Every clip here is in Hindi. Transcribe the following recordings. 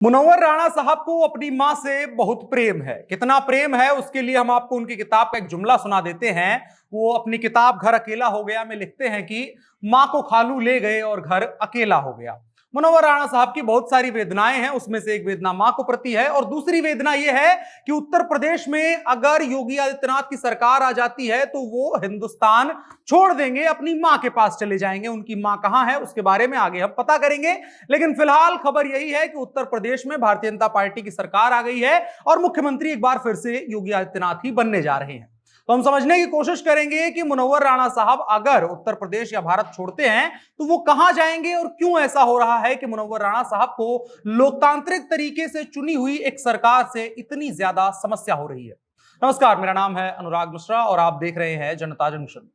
मुनव्वर राणा साहब को अपनी मां से बहुत प्रेम है। कितना प्रेम है उसके लिए हम आपको उनकी किताब का एक जुमला सुना देते हैं। वो अपनी किताब घर अकेला हो गया में लिखते हैं कि मां को खालू ले गए और घर अकेला हो गया। मुनव्वर राणा साहब की बहुत सारी वेदनाएं हैं, उसमें से एक वेदना मां को प्रति है और दूसरी वेदना यह है कि उत्तर प्रदेश में अगर योगी आदित्यनाथ की सरकार आ जाती है तो वो हिंदुस्तान छोड़ देंगे, अपनी मां के पास चले जाएंगे। उनकी मां कहां है उसके बारे में आगे हम पता करेंगे, लेकिन फिलहाल खबर यही है कि उत्तर प्रदेश में भारतीय जनता पार्टी की सरकार आ गई है और मुख्यमंत्री एक बार फिर से योगी आदित्यनाथ ही बनने जा रहे हैं। तो हम समझने की कोशिश करेंगे कि मुनव्वर राणा साहब अगर उत्तर प्रदेश या भारत छोड़ते हैं तो वो कहां जाएंगे और क्यों ऐसा हो रहा है कि मुनव्वर राणा साहब को लोकतांत्रिक तरीके से चुनी हुई एक सरकार से इतनी ज्यादा समस्या हो रही है। नमस्कार, मेरा नाम है अनुराग मिश्रा और आप देख रहे हैं जनता जंक्शन।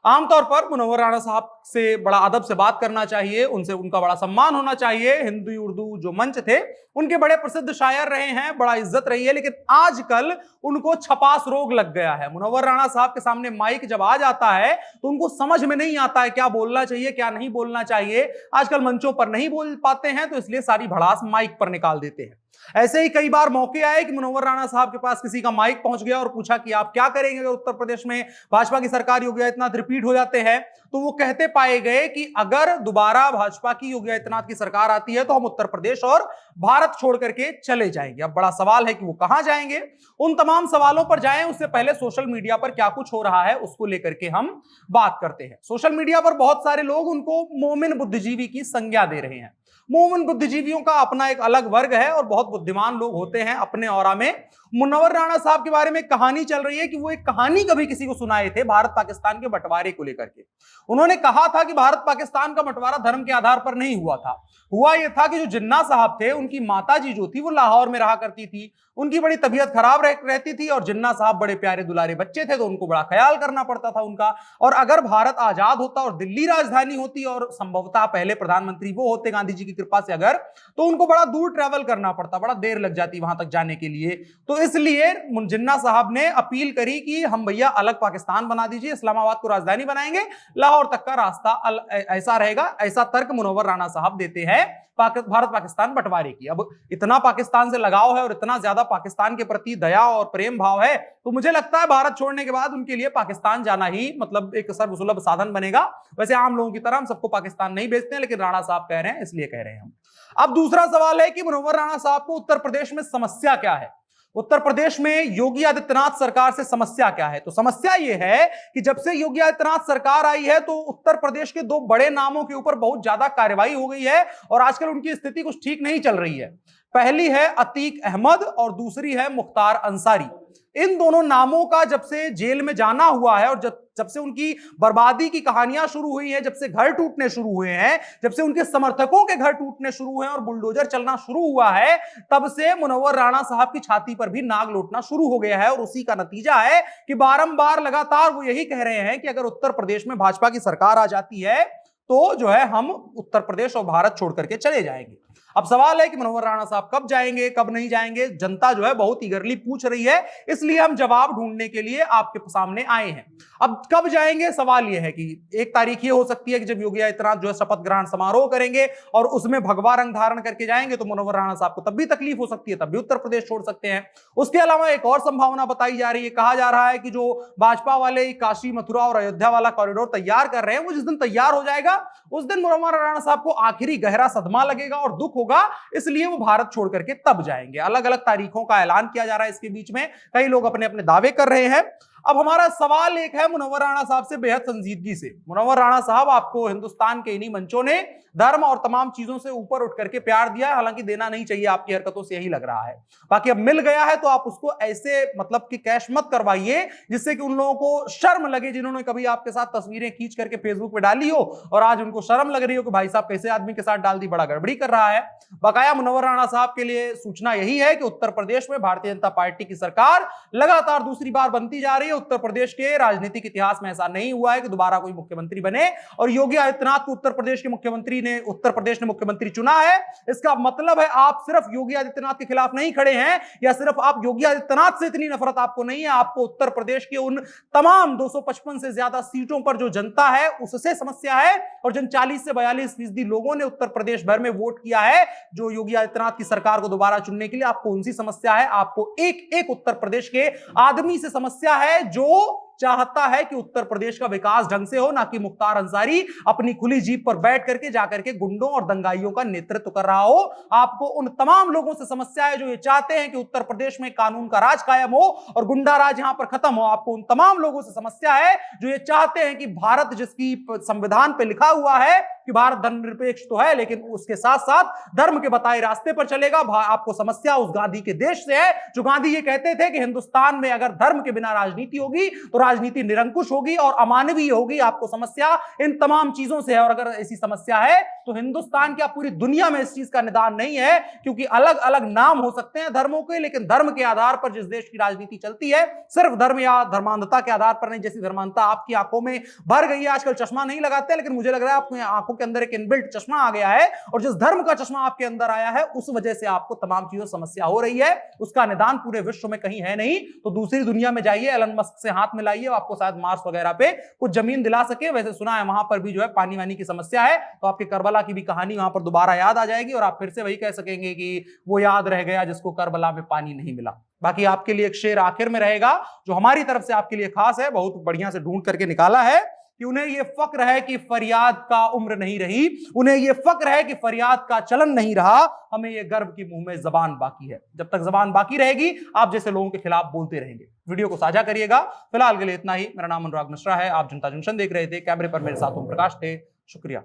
आमतौर पर मुनव्वर राणा साहब से बड़ा अदब से बात करना चाहिए, उनसे उनका बड़ा सम्मान होना चाहिए। हिंदी उर्दू जो मंच थे उनके बड़े प्रसिद्ध शायर रहे हैं, बड़ा इज्जत रही है, लेकिन आजकल उनको छपास रोग लग गया है। मुनव्वर राणा साहब के सामने माइक जब आ जाता है तो उनको समझ में नहीं आता है क्या बोलना चाहिए क्या नहीं बोलना चाहिए। आजकल मंचों पर नहीं बोल पाते हैं तो इसलिए सारी भड़ास माइक पर निकाल देते हैं। ऐसे ही कई बार मौके आए कि मुनव्वर राणा साहब के पास किसी का माइक पहुंच गया और पूछा कि आप क्या करेंगे अगर उत्तर प्रदेश में भाजपा की सरकार योगी आदित्यनाथ रिपीट हो जाते हैं। तो वो कहते पाए गए कि अगर दोबारा भाजपा की योगी आदित्यनाथ की सरकार आती है तो हम उत्तर प्रदेश और भारत छोड़ करके चले जाएंगे। अब बड़ा सवाल है कि वो कहां जाएंगे। उन तमाम सवालों पर जाएं उससे पहले सोशल मीडिया पर क्या कुछ हो रहा है उसको लेकर के हम बात करते हैं। सोशल मीडिया पर बहुत सारे लोग उनको मोमिन बुद्धिजीवी की संज्ञा दे रहे हैं। मोमिन बुद्धिजीवियों का अपना एक अलग वर्ग है और बहुत बुद्धिमान लोग होते हैं अपने औरा में। मुनव्वर राणा साहब के बारे में कहानी चल रही है कि वो एक कहानी कभी किसी को सुनाए थे भारत पाकिस्तान के बंटवारे को लेकर के। उन्होंने कहा था कि भारत पाकिस्तान का बंटवारा धर्म के आधार पर नहीं हुआ था। हुआ यह था कि जो जिन्ना साहब थे उनकी माता जी जो थी वो लाहौर में रहा करती थी, उनकी बड़ी तबीयत खराब रहती थी और जिन्ना साहब बड़े प्यारे दुलारे बच्चे थे तो उनको बड़ा ख्याल करना पड़ता था उनका। और अगर भारत आजाद होता और दिल्ली राजधानी होती और संभवतः पहले प्रधानमंत्री वो होते गांधी जी की कृपा से अगर, तो उनको बड़ा दूर ट्रैवल करना पड़ता, बड़ा देर लग जाती वहां तक जाने के लिए। तो इसलिए जिन्ना साहब ने अपील करी कि हम भैया अलग पाकिस्तान बना दीजिए, इस्लामाबाद को राजधानी बनाएंगे, लाहौर तक का रास्ता ऐसा रहेगा। ऐसा तर्क मुनव्वर राणा साहब देते हैं भारत पाकिस्तान बंटवारे की। अब इतना पाकिस्तान से लगाव है और इतना ज्यादा पाकिस्तान के प्रति दया और प्रेम भाव है तो मुझे लगता है भारत छोड़ने के बाद उनके लिए पाकिस्तान जाना ही मतलब एक सर्वसुलभ साधन बनेगा। वैसे आम लोगों की तरह हम सबको पाकिस्तान नहीं भेजते हैं, लेकिन राणा साहब कह रहे हैं इसलिए कह रहे हैं हम। अब दूसरा सवाल है कि मुनव्वर राणा साहब को उत्तर प्रदेश में समस्या क्या है। उत्तर प्रदेश में योगी आदित्यनाथ सरकार से समस्या क्या है। तो समस्या यह है कि जब से योगी आदित्यनाथ सरकार आई है तो उत्तर प्रदेश के दो बड़े नामों के ऊपर बहुत ज्यादा कार्रवाई हो गई है और आजकल उनकी स्थिति कुछ ठीक नहीं चल रही है। पहली है अतीक अहमद और दूसरी है मुख्तार अंसारी। इन दोनों नामों का जब से जेल में जाना हुआ है और जब से उनकी बर्बादी की कहानियां शुरू हुई हैं, जब से घर टूटने शुरू हुए हैं, जब से उनके समर्थकों के घर टूटने शुरू हुए हैं और बुलडोजर चलना शुरू हुआ है, तब से मुनव्वर राणा साहब की छाती पर भी नाग लौटना शुरू हो गया है। और उसी का नतीजा है कि बारंबार लगातार वो यही कह रहे हैं कि अगर उत्तर प्रदेश में भाजपा की सरकार आ जाती है तो जो है हम उत्तर प्रदेश और भारत छोड़ करके चले जाएंगे। अब सवाल है कि मुनव्वर राणा साहब कब जाएंगे कब नहीं जाएंगे, जनता जो है बहुत ईगरली पूछ रही है, इसलिए हम जवाब ढूंढने के लिए आपके सामने आए हैं। अब कब जाएंगे, सवाल यह है कि एक तारीख ये हो सकती है कि जब योगी आदित्यनाथ जो है शपथ ग्रहण समारोह करेंगे और उसमें भगवा रंग धारण करके जाएंगे तो मुनव्वर राणा साहब को तब भी तकलीफ हो सकती है, तब भी उत्तर प्रदेश छोड़ सकते हैं। उसके अलावा एक और संभावना बताई जा रही है, कहा जा रहा है कि जो भाजपा वाले काशी मथुरा और अयोध्या वाला कॉरिडोर तैयार कर रहे हैं वो जिस दिन तैयार हो जाएगा उस दिन मुनव्वर राणा साहब को आखिरी गहरा सदमा लगेगा और दुख होगा, इसलिए वो भारत छोड़ करके तब जाएंगे। अलग अलग तारीखों का ऐलान किया जा रहा है, इसके बीच में कई लोग अपने अपने दावे कर रहे हैं। अब हमारा सवाल एक है मुनव्वर राणा साहब से बेहद संजीदगी से। मुनव्वर राणा साहब, आपको हिंदुस्तान के इन्हीं मंचों ने धर्म और तमाम चीजों से ऊपर उठ करके प्यार दिया है, हालांकि देना नहीं चाहिए, आपकी हरकतों से यही लग रहा है। बाकी अब मिल गया है तो आप उसको ऐसे मतलब कि कैश मत करवाइए जिससे कि उन लोगों को शर्म लगे जिन्होंने कभी आपके साथ तस्वीरें खींच करके फेसबुक पे डाली हो और आज उनको शर्म लग रही हो कि भाई साहब कैसे आदमी के साथ डाल दी, बड़ा गड़बड़ी कर रहा है। बकाया मुनव्वर राणा साहब के लिए सूचना यही है कि उत्तर प्रदेश में भारतीय जनता पार्टी की सरकार लगातार दूसरी बार बनती जा रही है। उत्तर प्रदेश के राजनीतिक इतिहास में ऐसा नहीं हुआ है कि दोबारा कोई मुख्यमंत्री बने और योगी आदित्यनाथ को उत्तर प्रदेश ने मुख्यमंत्री चुना है। इसका मतलब है आप सिर्फ योगी आदित्यनाथ के खिलाफ नहीं खड़े हैं, या सिर्फ आप योगी आदित्यनाथ से इतनी नफरत आपको नहीं है, आपको उत्तर प्रदेश के उन तमाम 255 से ज्यादा सीटों पर जो जनता है उससे समस्या है, और जिन 40 से 42% लोगों ने उत्तर प्रदेश भर में वोट किया है जो योगी आदित्यनाथ की सरकार को दोबारा चुनने के लिए, आपको उनसी समस्या है। आपको एक एक उत्तर प्रदेश के आदमी से समस्या है जो चाहता है कि उत्तर प्रदेश का विकास ढंग से हो, ना कि मुख्तार अंसारी अपनी खुली जीप पर बैठ करके जाकर के गुंडों और दंगाइयों का नेतृत्व कर रहा हो। आपको उन तमाम लोगों से समस्या है जो ये चाहते हैं कि उत्तर प्रदेश में कानून का राज कायम हो और गुंडा राज यहां पर खत्म हो। आपको उन तमाम लोगों से समस्या है जो ये चाहते हैं कि भारत, जिसकी संविधान पे लिखा हुआ है कि भारत धर्मनिरपेक्ष तो है लेकिन उसके साथ साथ धर्म के बताए रास्ते पर चलेगा, आपको समस्या उस गांधी के देश से है जो गांधी ये कहते थे कि हिंदुस्तान में अगर धर्म के बिना राजनीति होगी तो राजनीति निरंकुश होगी और अमानवीय होगी। आपको समस्या इन तमाम चीजों से है, और अगर ऐसी समस्या है तो हिंदुस्तान क्या पूरी दुनिया में इस चीज का निदान नहीं है, क्योंकि अलग अलग नाम हो सकते हैं धर्मों के, लेकिन धर्म के आधार पर जिस देश की राजनीति चलती है सिर्फ धर्म या धर्मांधता के आधार पर नहीं। जैसी धर्मांधता आपकी आंखों में भर गई है, आजकल चश्मा नहीं लगाते लेकिन मुझे लग रहा है आपकी आंखों के अंदर एक इनबिल्ट चश्मा आ गया है, और जिस धर्म का चश्मा आपके अंदर आया है उस वजह से आपको तमाम चीजों समस्या हो रही है। उसका निदान पूरे विश्व में कहीं है नहीं, तो दूसरी दुनिया में जाइए, एलन मस्क से हाथ मिलाइए, आपको शायद मार्स वगैरह पे कुछ जमीन दिला सके। वैसे सुना है वहां पर भी जो है पानी वानी की समस्या है, तो आपके करबला की भी कहानी वहां पर दोबारा याद आ जाएगी और आप फिर से वही कह सकेंगे कि वो याद रह गया जिसको करबला में पानी नहीं मिला। बाकी आपके लिए एक शेर आखिर में रहेगा जो हमारी तरफ से आपके लिए खास है, बहुत बढ़िया से ढूंढ करके निकाला है कि उन्हें यह फक्र है कि फरियाद का उम्र नहीं रही, उन्हें यह फक्र है कि फरियाद का चलन नहीं रहा, हमें यह गर्व की मुंह में जबान बाकी है। जब तक जबान बाकी रहेगी आप जैसे लोगों के खिलाफ बोलते रहेंगे। वीडियो को साझा करिएगा। फिलहाल के लिए इतना ही। मेरा नाम अनुराग मिश्रा है, आप जनता जंक्शन देख रहे थे, कैमरे पर मेरे साथ ओम प्रकाश थे। शुक्रिया।